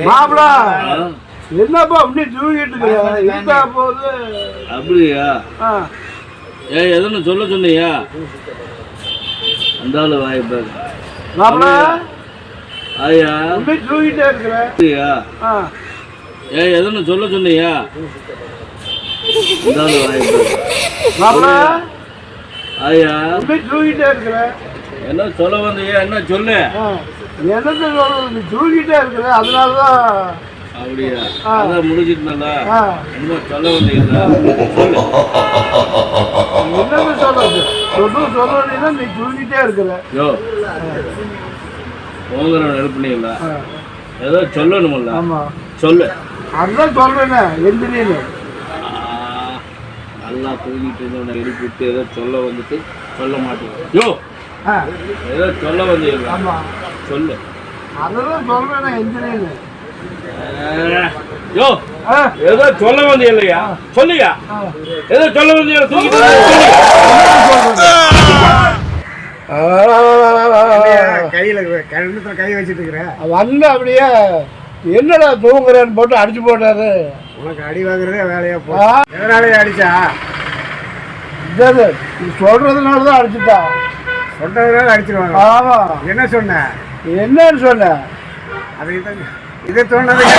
மாப்பிளா என்னப்பா அப்படி தூங்கிட்டு இருக்கா போகுது அப்படியா? எதுன்னு சொல்ல சொன்னியா? அந்த ஆளு வாய்ப்பு மாப்பிளா ஐயா அப்படி தூங்கிட்டே இருக்கிற எதுன்னு சொல்ல சொன்னியா? அந்த ஆளு வாய்ப்பு மாப்பிளா ஐயா அப்படி தூங்கிட்டே இருக்கிற என்ன சொல்ல வந்தியா? என்ன சொல்லு. என்னத்த சொல்றது, நீ தூங்கிட்டே இருக்கிற அதனாலதான். அப்படியா? அதான் முடிஞ்சிருந்தா என்ன சொல்ல வந்தீங்களா? சொல்லு. என்னன்னு சொல்றது, சொல்றீங்கன்னா நீ தூங்கிட்டே இருக்கிற. யோ போங்கிற எழுப்புனீங்களா? ஏதோ சொல்லணும்ல. ஆமா சொல்லு. அதுதான் சொல்றேன்னு எந்திரின்னு. நல்லா தூங்கிட்டு இருந்தவனை எழுப்பிட்டு ஏதோ சொல்ல வந்துட்டு சொல்ல மாட்டேங்க. யோ ஏதோ சொல்ல வந்தீங்களா? ஆமா சொல்லு. அததான் சொல்றேன்னு எந்திரின்னு. யோ ஏதோ சொல்ல வந்தீ இல்லையா? சொல்லியா? ஏதோ சொல்ல வந்தீங்க தூங்கிட்டு கையில கழுத்துல கை வச்சுட்டு இருக்கிற வந்து அப்படியே என்னடா தூங்குறேன்னு போட்டு அடிச்சு போட்டாரு. உனக்கு அடி வாங்குறதே வேலையா போ. எதனாலே அடிச்சா? சொல்றதுனாலதான் அடிச்சுட்டா. சொல்றதுனால அடிச்சிருவாங்க. ஆமா. என்ன சொன்ன? என்னன்னு சொன்ன? அதை இதை சொன்னதுக்கு